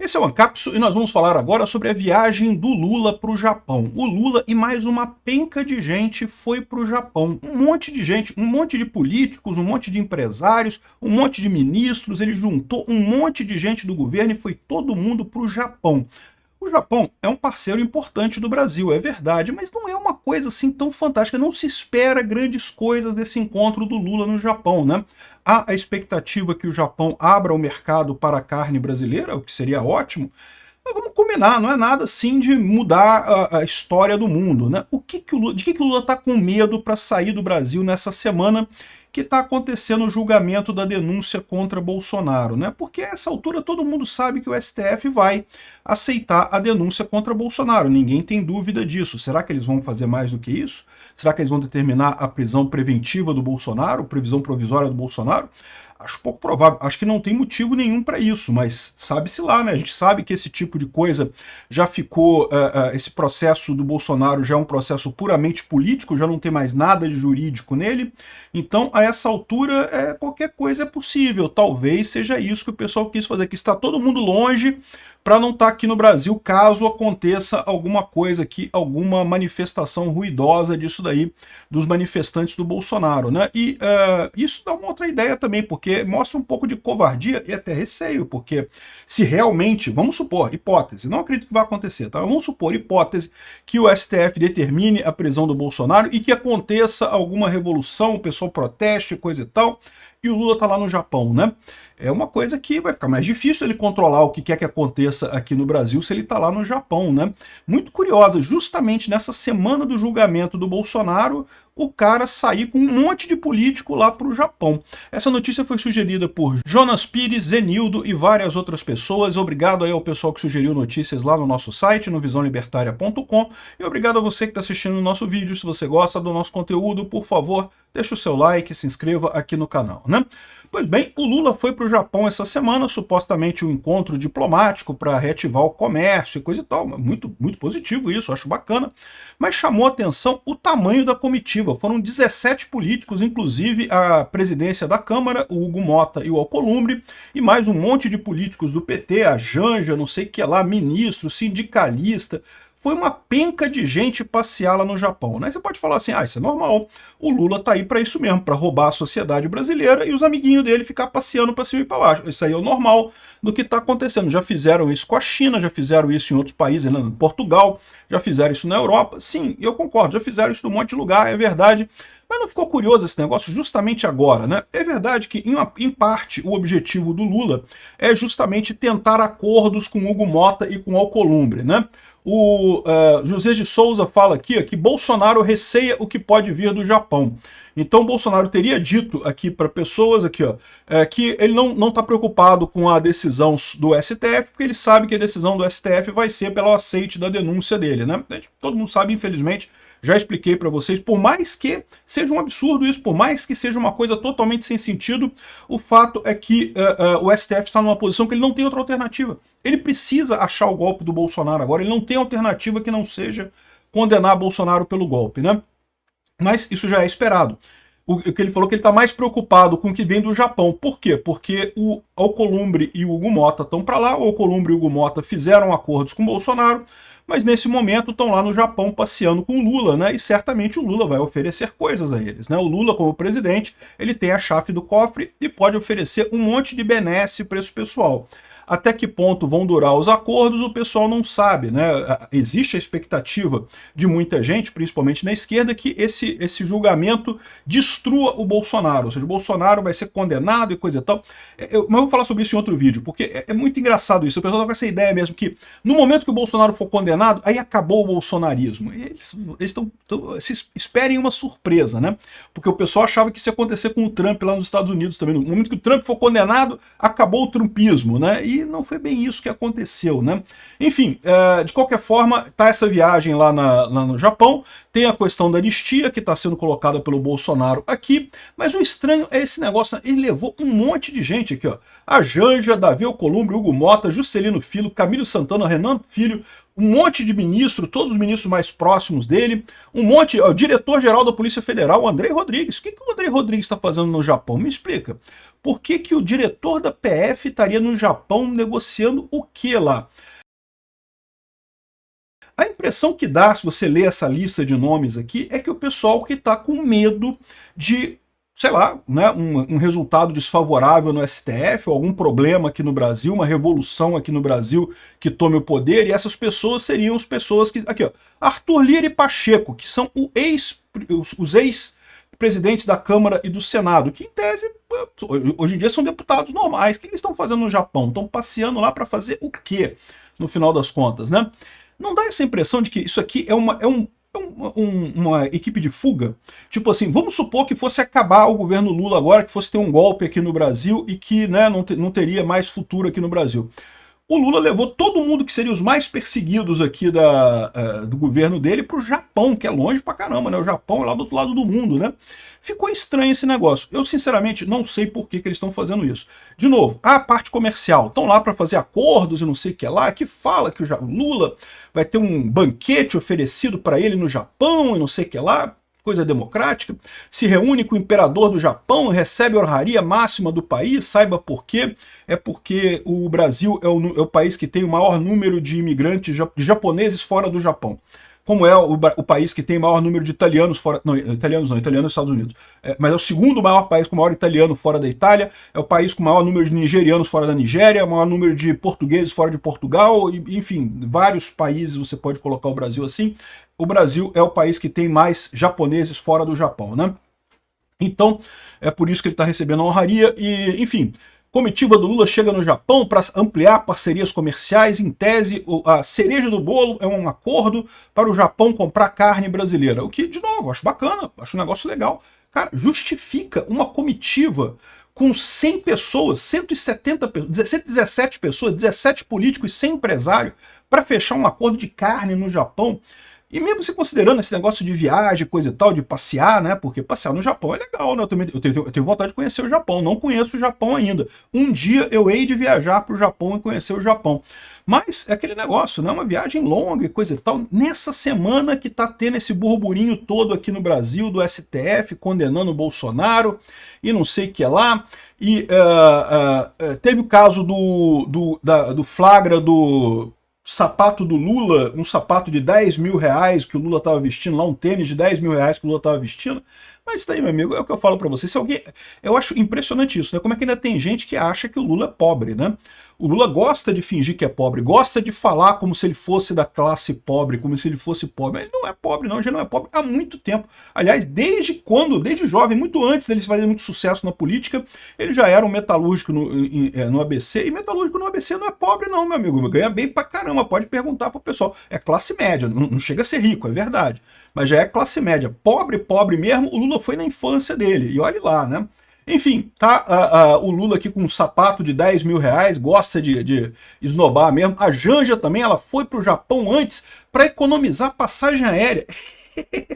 Esse é o Ancapsu e nós vamos falar agora sobre a viagem do Lula para o Japão. O Lula e mais uma penca de gente foi para o Japão. Um monte de gente, um monte de políticos, um monte de empresários, um monte de ministros. Ele juntou um monte de gente do governo e foi todo mundo para o Japão. O Japão é um parceiro importante do Brasil, é verdade, mas não é uma coisa assim tão fantástica. Não se espera grandes coisas desse encontro do Lula no Japão, né? Há a expectativa que o Japão abra o mercado para a carne brasileira, o que seria ótimo, mas vamos combinar, não é nada assim de mudar a história do mundo, né? De que o Lula está com medo para sair do Brasil nessa semana que está acontecendo o julgamento da denúncia contra Bolsonaro, né? Porque a essa altura todo mundo sabe que o STF vai aceitar a denúncia contra Bolsonaro, ninguém tem dúvida disso. Será que eles vão fazer mais do que isso? Será que eles vão determinar a prisão preventiva do Bolsonaro, prisão provisória do Bolsonaro? Acho pouco provável, acho que não tem motivo nenhum para isso, mas sabe-se lá, né? A gente sabe que esse tipo de coisa já ficou, esse processo do Bolsonaro já é um processo puramente político, já não tem mais nada de jurídico nele, então a essa altura qualquer coisa é possível, talvez seja isso que o pessoal quis fazer, que está todo mundo longe para não estar aqui no Brasil caso aconteça alguma coisa aqui, alguma manifestação ruidosa disso daí, dos manifestantes do Bolsonaro, né? E isso dá uma outra ideia também, porque mostra um pouco de covardia e até receio, porque se realmente, vamos supor, hipótese, não acredito que vai acontecer, tá? Vamos supor, hipótese, que o STF determine a prisão do Bolsonaro e que aconteça alguma revolução, o pessoal proteste, coisa e tal, e o Lula tá lá no Japão, né? É uma coisa que vai ficar mais difícil ele controlar o que quer que aconteça aqui no Brasil se ele está lá no Japão, né? Muito curiosa, justamente nessa semana do julgamento do Bolsonaro, o cara sair com um monte de político lá para o Japão. Essa notícia foi sugerida por Jonas Pires, Zenildo e várias outras pessoas. Obrigado aí ao pessoal que sugeriu notícias lá no nosso site, no visãolibertaria.com, e obrigado a você que está assistindo o nosso vídeo. Se você gosta do nosso conteúdo, por favor, deixa o seu like, se inscreva aqui no canal, né? Pois bem, o Lula foi para o Japão essa semana, supostamente um encontro diplomático para reativar o comércio e coisa e tal. Muito, muito positivo isso, acho bacana. Mas chamou a atenção o tamanho da comitiva. Foram 17 políticos, inclusive a presidência da Câmara, o Hugo Motta e o Alcolumbre, e mais um monte de políticos do PT, a Janja, não sei o que lá, ministro, sindicalista. Foi uma penca de gente passear lá no Japão, né? Você pode falar assim, isso é normal, o Lula tá aí para isso mesmo, para roubar a sociedade brasileira e os amiguinhos dele ficar passeando para cima e para baixo. Isso aí é o normal do que está acontecendo. Já fizeram isso com a China, já fizeram isso em outros países, né? Portugal, já fizeram isso na Europa. Sim, eu concordo, já fizeram isso num monte de lugar, é verdade. Mas não ficou curioso esse negócio justamente agora, né? É verdade que, em parte, o objetivo do Lula é justamente tentar acordos com Hugo Motta e com Alcolumbre, né? O José de Souza fala aqui que Bolsonaro receia o que pode vir do Japão. Então Bolsonaro teria dito aqui para pessoas aqui, que ele não está preocupado com a decisão do STF, porque ele sabe que a decisão do STF vai ser pelo aceite da denúncia dele, né? Todo mundo sabe, infelizmente, já expliquei para vocês, por mais que seja um absurdo isso, por mais que seja uma coisa totalmente sem sentido, o fato é que o STF está numa posição que ele não tem outra alternativa. Ele precisa achar o golpe do Bolsonaro agora, ele não tem alternativa que não seja condenar Bolsonaro pelo golpe, né? Mas isso já é esperado. O que ele falou que ele está mais preocupado com o que vem do Japão. Por quê? Porque o Alcolumbre e o Hugo Motta estão para lá, o Alcolumbre e o Hugo Motta fizeram acordos com o Bolsonaro, mas nesse momento estão lá no Japão passeando com o Lula, né? E certamente o Lula vai oferecer coisas a eles, né? O Lula, como presidente, ele tem a chave do cofre e pode oferecer um monte de benesse para esse pessoal. Até que ponto vão durar os acordos, o pessoal não sabe, né? Existe a expectativa de muita gente, principalmente na esquerda, que esse julgamento destrua o Bolsonaro, ou seja, o Bolsonaro vai ser condenado e coisa e tal. Mas eu vou falar sobre isso em outro vídeo, porque é muito engraçado isso. O pessoal tá com essa ideia mesmo que no momento que o Bolsonaro for condenado, aí acabou o bolsonarismo. Eles esperem uma surpresa, né? Porque o pessoal achava que isso ia acontecer com o Trump lá nos Estados Unidos também. No momento que o Trump for condenado, acabou o trumpismo, né? E não foi bem isso que aconteceu, né? Enfim, de qualquer forma, tá essa viagem lá no Japão, tem a questão da anistia que está sendo colocada pelo Bolsonaro aqui, mas o estranho é esse negócio, ele levou um monte de gente aqui, ó. A Janja, Davi Alcolumbre, Hugo Motta, Juscelino Filho, Camilo Santana, Renan Filho, um monte de ministro, todos os ministros mais próximos dele, um monte, o diretor-geral da Polícia Federal, o Andrei Rodrigues. O que o Andrei Rodrigues está fazendo no Japão? Me explica. Por que o diretor da PF estaria no Japão negociando o que lá? A impressão que dá, se você ler essa lista de nomes aqui, é que o pessoal que está com medo de, sei lá, né, um resultado desfavorável no STF, ou algum problema aqui no Brasil, uma revolução aqui no Brasil que tome o poder, e essas pessoas seriam as pessoas que... Aqui, ó, Arthur Lira e Pacheco, que são os ex-presidentes da Câmara e do Senado, que em tese, hoje em dia são deputados normais. O que eles estão fazendo no Japão? Estão passeando lá para fazer o quê, no final das contas, né? Não dá essa impressão de que isso aqui é uma equipe de fuga? Tipo assim, vamos supor que fosse acabar o governo Lula agora, que fosse ter um golpe aqui no Brasil e que, né, não teria mais futuro aqui no Brasil. O Lula levou todo mundo que seria os mais perseguidos aqui do governo dele para o Japão, que é longe pra caramba, né? O Japão é lá do outro lado do mundo, né? Ficou estranho esse negócio. Eu, sinceramente, não sei por que eles estão fazendo isso. De novo, a parte comercial. Estão lá para fazer acordos e não sei o que lá, que fala que o Lula vai ter um banquete oferecido para ele no Japão e não sei o que lá. Coisa democrática, se reúne com o imperador do Japão, recebe a honraria máxima do país, saiba por quê. É porque o Brasil é o país que tem o maior número de imigrantes de japoneses fora do Japão. Como é o país que tem o maior número de italianos fora... Não, italianos não, italianos nos Estados Unidos. Mas é o segundo maior país com o maior italiano fora da Itália, é o país com o maior número de nigerianos fora da Nigéria, o maior número de portugueses fora de Portugal, enfim, vários países você pode colocar o Brasil assim. O Brasil é o país que tem mais japoneses fora do Japão, né? Então, é por isso que ele está recebendo a honraria e, enfim... Comitiva do Lula chega no Japão para ampliar parcerias comerciais. Em tese, a cereja do bolo é um acordo para o Japão comprar carne brasileira. O que, de novo, acho bacana, acho um negócio legal. Cara, justifica uma comitiva com 100 pessoas, 117 pessoas, 17 políticos e 100 empresários para fechar um acordo de carne no Japão. E mesmo se considerando esse negócio de viagem, coisa e tal, de passear, né? Porque passear no Japão é legal, né? Eu tenho vontade de conhecer o Japão, não conheço o Japão ainda. Um dia eu hei de viajar para o Japão e conhecer o Japão. Mas é aquele negócio, né? Uma viagem longa e coisa e tal. Nessa semana que tá tendo esse burburinho todo aqui no Brasil, do STF condenando o Bolsonaro e não sei o que lá. E teve o caso do flagra do... sapato do Lula, um sapato de 10 mil reais que o Lula estava vestindo, lá um tênis de 10 mil reais que o Lula estava vestindo. Mas isso daí, meu amigo, é o que eu falo para você. Se alguém... Eu acho impressionante isso, né? Como é que ainda tem gente que acha que o Lula é pobre, né? O Lula gosta de fingir que é pobre, gosta de falar como se ele fosse da classe pobre, como se ele fosse pobre. Ele não é pobre, não, já não é pobre há muito tempo. Aliás, desde jovem, muito antes dele fazer muito sucesso na política, ele já era um metalúrgico no ABC, e metalúrgico no ABC não é pobre não, meu amigo, ganha bem pra caramba, pode perguntar pro pessoal. É classe média, não chega a ser rico, é verdade, mas já é classe média. Pobre, pobre mesmo, o Lula foi na infância dele, e olhe lá, né? Enfim, tá o Lula aqui com um sapato de 10 mil reais, gosta de esnobar mesmo. A Janja também, ela foi pro Japão antes para economizar passagem aérea.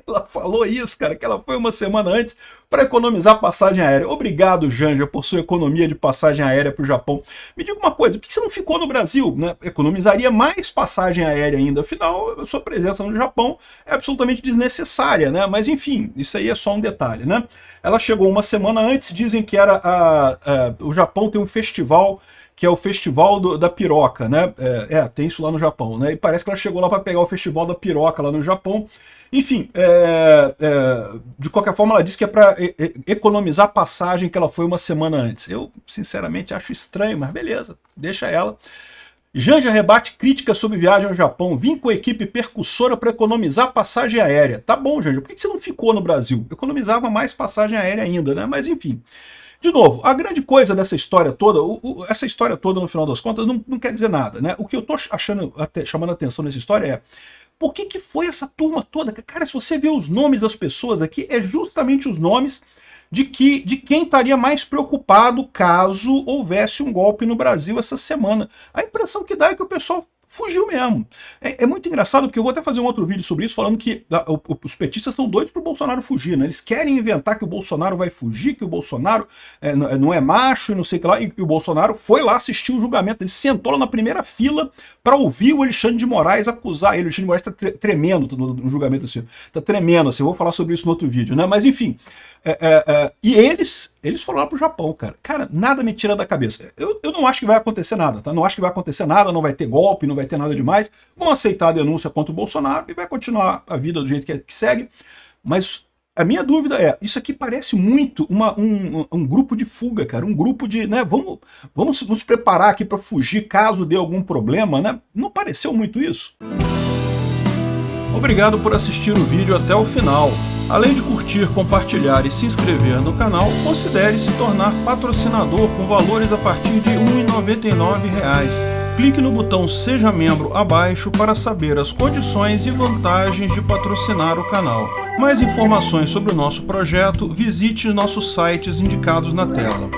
Ela falou isso, cara, que ela foi uma semana antes para economizar passagem aérea. Obrigado, Janja, por sua economia de passagem aérea para o Japão. Me diga uma coisa, por que você não ficou no Brasil, né? Economizaria mais passagem aérea ainda. Afinal, a sua presença no Japão é absolutamente desnecessária, né? Mas enfim, isso aí é só um detalhe, né? Ela chegou uma semana antes, dizem que era o Japão tem um festival que é o Festival da Piroca, né? Tem isso lá no Japão, né? E parece que ela chegou lá para pegar o Festival da Piroca lá no Japão. Enfim, de qualquer forma, ela disse que é para economizar a passagem que ela foi uma semana antes. Eu, sinceramente, acho estranho, mas beleza, deixa ela. Janja rebate críticas sobre viagem ao Japão. Vim com a equipe percussora para economizar passagem aérea. Tá bom, Janja, por que você não ficou no Brasil? Economizava mais passagem aérea ainda, né? Mas enfim. De novo, a grande coisa dessa história toda, essa história toda, no final das contas, não quer dizer nada, né? O que eu tô chamando a atenção nessa história é por que foi essa turma toda? Cara, se você vê os nomes das pessoas aqui, é justamente os nomes de quem estaria mais preocupado caso houvesse um golpe no Brasil essa semana. A impressão que dá é que o pessoal fugiu mesmo. É muito engraçado, porque eu vou até fazer um outro vídeo sobre isso, falando que os petistas estão doidos pro Bolsonaro fugir, né? Eles querem inventar que o Bolsonaro vai fugir, que o Bolsonaro não é macho e não sei o que lá, e o Bolsonaro foi lá assistir o julgamento, ele sentou lá na primeira fila para ouvir o Alexandre de Moraes acusar ele. O Alexandre de Moraes tá tremendo no julgamento assim, tá tremendo assim, eu vou falar sobre isso no outro vídeo, né? Mas enfim, e eles foram lá pro Japão, cara. Cara, nada me tira da cabeça. Eu não acho que vai acontecer nada, tá? Não acho que vai acontecer nada, não vai ter golpe, não vai ter nada demais. Vão aceitar a denúncia contra o Bolsonaro e vai continuar a vida do jeito que segue. Mas a minha dúvida é, isso aqui parece muito um grupo de fuga, cara. Um grupo de, né, vamos nos preparar aqui para fugir caso dê algum problema, né? Não pareceu muito isso? Obrigado por assistir o vídeo até o final. Além de curtir, compartilhar e se inscrever no canal, considere se tornar patrocinador com valores a partir de R$ 1,99. Clique no botão Seja Membro abaixo para saber as condições e vantagens de patrocinar o canal. Mais informações sobre o nosso projeto, visite nossos sites indicados na tela.